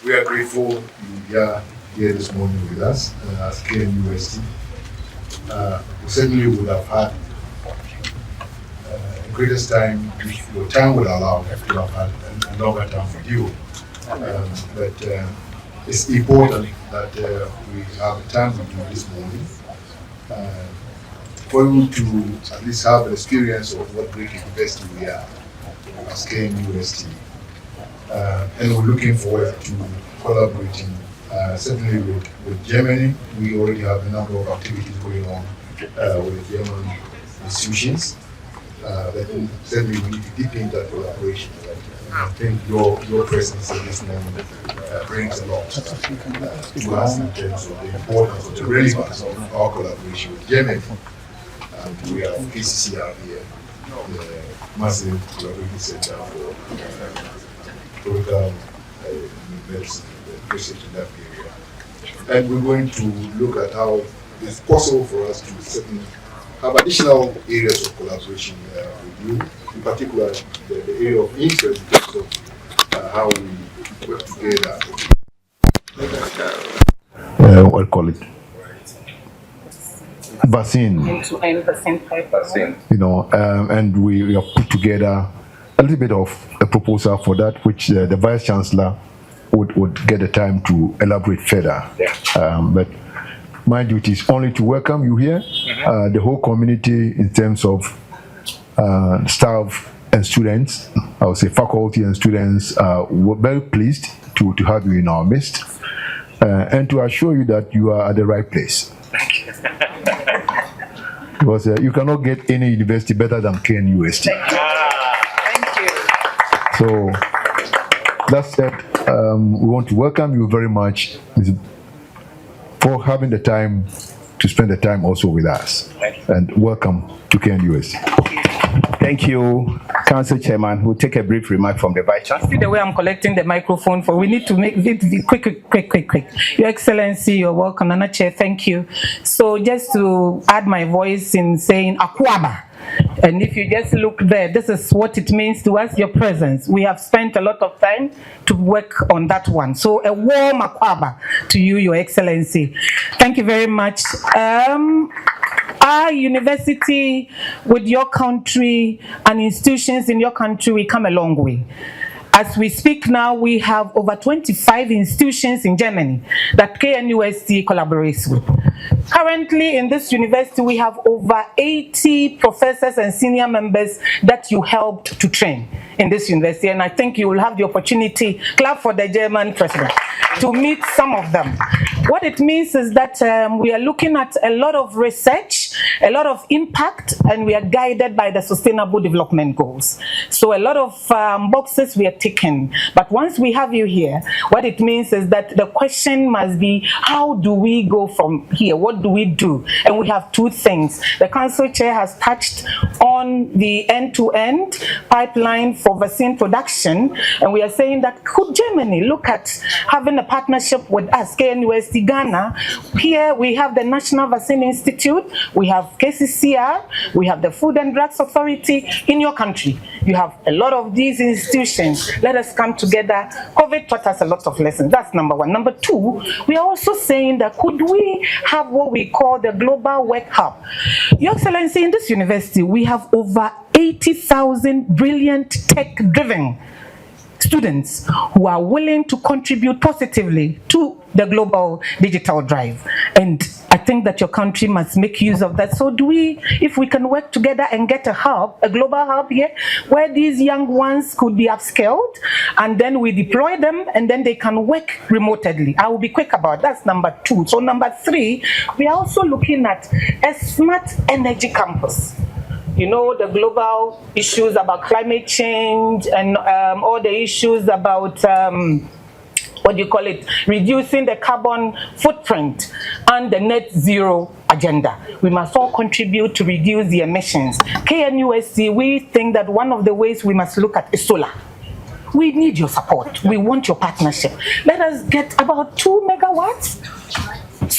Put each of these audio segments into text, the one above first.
We are grateful you are here this morning with us as KNUST. We certainly would have had greatest time if your time would allow to have had a longer time with you. But it's important that we have time with you this morning for you to at least have an experience of what great university we are as KNUST. And we're looking forward to collaborating certainly with Germany. We already have a number of activities going on with the German institutions. But certainly we need to deepen that collaboration. I think your presence in this moment brings a lot to us in terms of the importance of the relevance of our collaboration with Germany. And we have KCCR here, the massive collaborating center for tropical medicine, the research in that area. And we're going to look at how it's possible for us to certainly have additional areas of collaboration with you, in particular the area of interest in terms of how we work together. What call it? Vaccine. Vaccine. You know, and we have put together a little bit of a proposal for that, which the Vice Chancellor would get the time to elaborate further. Yeah. But my duty is only to welcome you here, the whole community in terms of staff and students. I would say faculty and students were very pleased to have you in our midst and to assure you that you are at the right place. Because you cannot get any university better than KNUST. Thank you. So that said, we want to welcome you very much for having the time to spend the time also with us. And welcome to KNUST. Thank you, Council Chairman. We'll take a brief remark from the Vice Chancellor. See the way I'm collecting the microphone for, we need to make it quick. Your Excellency, you're welcome. Nana Chair, thank you. So just to add my voice in saying Akwaba. And if you just look there, this is what it means to us, your presence. We have spent a lot of time to work on that one. So a warm Akwaba to you, Your Excellency. Thank you very much. Our university with your country and institutions in your country, we come a long way. As we speak now, we have over 25 institutions in Germany that KNUST collaborates with. Currently in this university, we have over 80 professors and senior members that you helped to train in this university. And I think you will have the opportunity, clap for the German president, to meet some of them. What it means is that we are looking at a lot of research, a lot of impact, and we are guided by the Sustainable Development Goals. So a lot of boxes we are ticking. But once we have you here, what it means is that the question must be, how do we go from here? What do we do? And we have two things. The Council Chair has touched on the end-to-end pipeline for vaccine production, and we are saying that could Germany look at having a partnership with us, KNUST Ghana? Here we have the National Vaccine Institute, we have KCCR, we have the Food and Drugs Authority. In your country, you have a lot of these institutions. Let us come together. COVID taught us a lot of lessons. That's number one. Number two, we are also saying that could we have what we call the Global Work Hub? Your Excellency, in this university, we have over 80,000 brilliant tech-driven students who are willing to contribute positively to the global digital drive. And I think that your country must make use of that. So if we can work together and get a hub, a global hub here, where these young ones could be upskilled, and then we deploy them, and then they can work remotely. I will be quick about that. That's number two. So number three, we are also looking at a smart energy campus. You know, the global issues about climate change and all the issues about reducing the carbon footprint and the net zero agenda. We must all contribute to reduce the emissions. KNUST, we think that one of the ways we must look at is solar. We need your support. We want your partnership. Let us get about 2 megawatts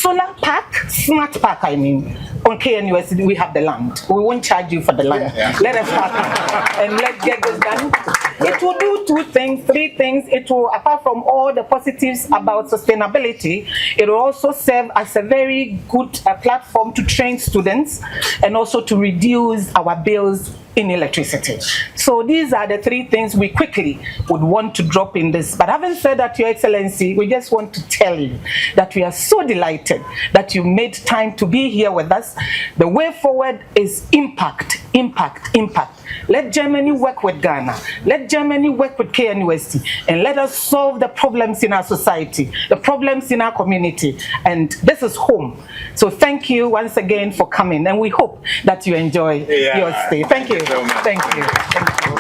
solar park, smart park, I mean, on KNUST, we have the land. We won't charge you for the land. Let us park and let's get this done. It will do 2 things, 3 things. It will, apart from all the positives about sustainability, it will also serve as a very good platform to train students and also to reduce our bills in electricity. So these are the 3 things we quickly would want to drop in this. But having said that, Your Excellency, we just want to tell you that we are so delighted that you made time to be here with us. The way forward is impact, impact, impact. Let Germany work with Ghana. Let Germany work with KNUST, and let us solve the problems in our society, the problems in our community. And this is home. So thank you once again for coming, and we hope that you enjoy your stay. Thank you. Thank you. Thank you.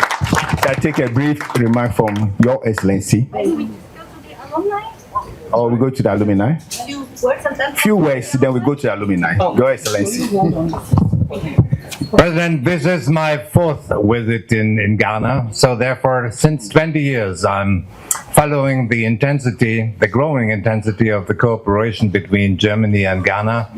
I take a brief remark from Your Excellency. Or we go to the alumni? Few words, then we go to the alumni. Your Excellency. President, this is my 4th visit in Ghana, so therefore since 20 years I'm following the intensity, the growing intensity of the cooperation between Germany and Ghana.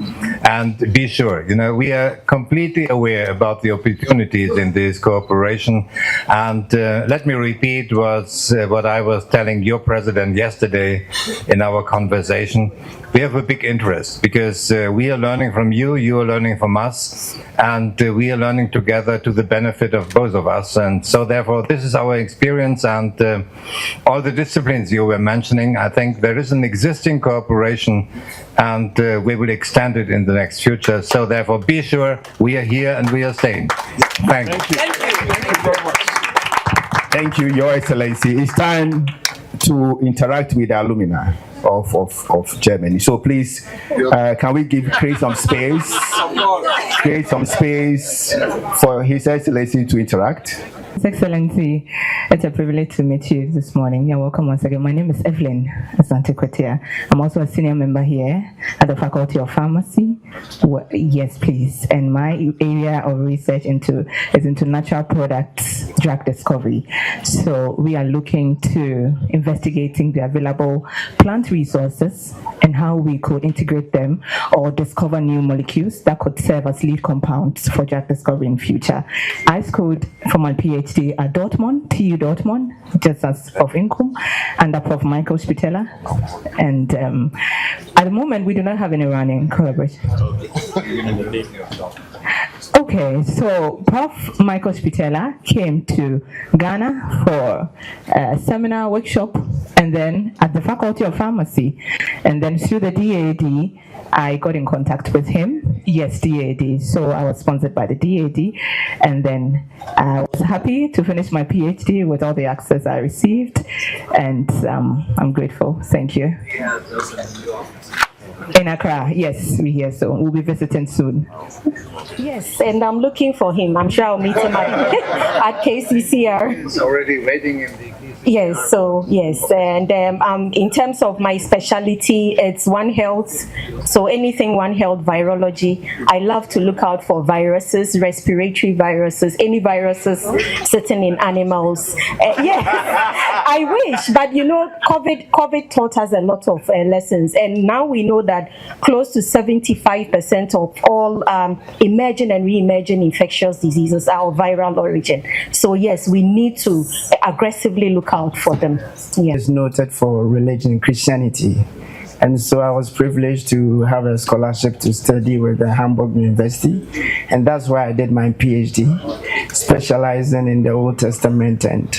And be sure, you know, we are completely aware about the opportunities in this cooperation. And let me repeat what I was telling your president yesterday in our conversation. We have a big interest because we are learning from you, you are learning from us, and we are learning together to the benefit of both of us. And so therefore this is our experience, and all the disciplines you were mentioning, I think there is an existing cooperation, and we will extend it in the next future. So therefore be sure we are here and we are staying. Thank you. Thank you very much. Thank you, Your Excellency. It's time to interact with the alumni of Germany. So please, can we create some space? Create some space for His Excellency to interact. His Excellency, it's a privilege to meet you this morning. You're welcome once again. My name is Evelyn Asante-Kwetia. I'm also a senior member here at the Faculty of Pharmacy. Yes, please. And my area of research is into natural products drug discovery. So we are looking to investigating the available plant resources and how we could integrate them or discover new molecules that could serve as lead compounds for drug discovery in future. I scored for my PhD at Dortmund, TU Dortmund, just as Prof Inkum, under Prof Michael Spitella. And at the moment, we do not have any running collaboration. Okay, so Prof Michael Spitella came to Ghana for a seminar workshop, and then at the Faculty of Pharmacy, and then through the DAD, I got in contact with him. Yes, DAD. So I was sponsored by the DAD, and then I was happy to finish my PhD with all the access I received, and I'm grateful. Thank you. In Accra, yes, we're here, so we'll be visiting soon. Yes, and I'm looking for him. I'm sure I'll meet him at KCCR. He's already waiting in the Yes, so yes, and in terms of my specialty, it's One Health. So anything One Health virology. I love to look out for viruses, respiratory viruses, any viruses sitting in animals. Yes, I wish, but you know, COVID taught us a lot of lessons, and now we know that close to 75% of all emerging and re-emerging infectious diseases are of viral origin. So yes, we need to aggressively look out for them. Yeah. Is noted for religion and Christianity, and so I was privileged to have a scholarship to study with the Hamburg University, and that's why I did my PhD, specializing in the Old Testament and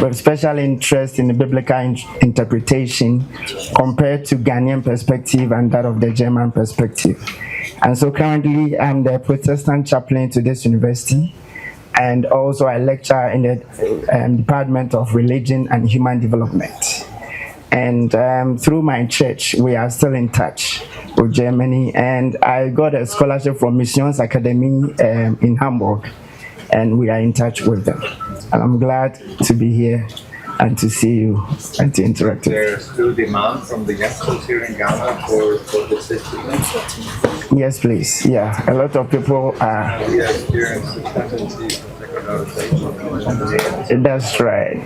with special interest in the biblical interpretation compared to Ghanaian perspective and that of the German perspective. And so currently I'm the Protestant chaplain to this university, and also I lecture in the Department of Religion and Human Development. And through my church, we are still in touch with Germany, and I got a scholarship from Missions Academy in Hamburg, and we are in touch with them. And I'm glad to be here and to see you and to interact with you. There's still demand from the youngsters here in Ghana for this discipline? Yes, please. Yeah, a lot of people are. We experience the tendency to take a lot of That's right.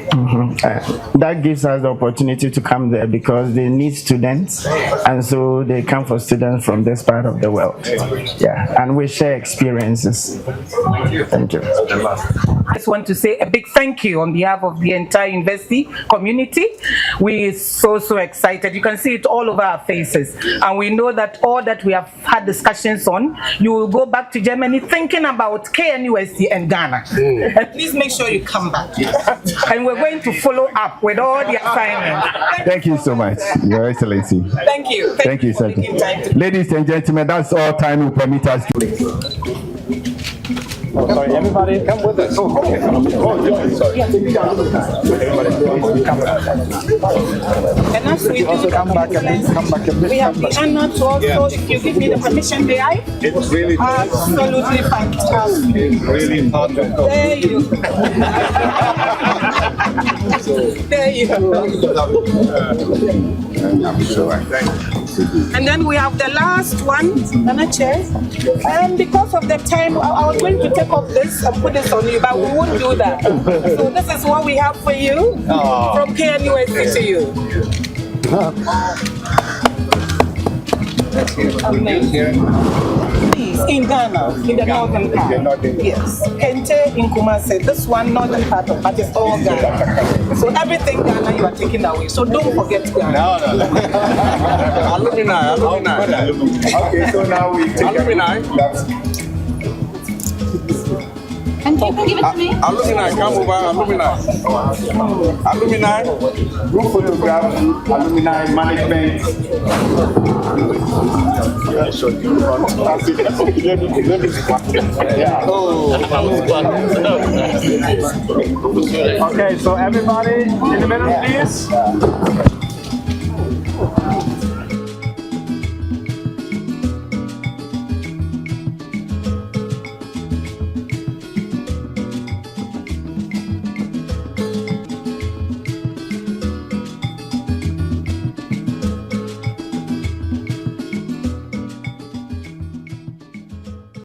That gives us the opportunity to come there because they need students, and so they come for students from this part of the world. Yeah, and we share experiences. Thank you. I just want to say a big thank you on behalf of the entire university community. We're so excited. You can see it all over our faces. And we know that all that we have had discussions on, you will go back to Germany thinking about KNUST and Ghana. And please make sure you come back. And we're going to follow up with all the assignments. Thank you so much, Your Excellency. Thank you. Thank you, sir. Ladies and gentlemen, that's all time will permit us to. Sorry, everybody come with us. Sorry. And as we do, come back a bit. We have the honor to also, if you give me the permission, may I? It's really Absolutely fantastic. It's really important. There you go. There you go. I'm sure. Thank you. And then we have the last one, Nana Chair. And because of the time, I was going to take off this and put this on you, but we won't do that. So this is what we have for you from KNUST to you. Please, in Ghana, in the northern part. Yes. Kente in Kumasi, this one northern part of, but it's all Ghana. So everything Ghana you are taking away. So don't forget Ghana. No. Alumni. Okay, so now we take Alumni. And can you give it to me? Alumni, come over. Alumni. Group photograph, alumni management. Okay, so everybody in the middle, please.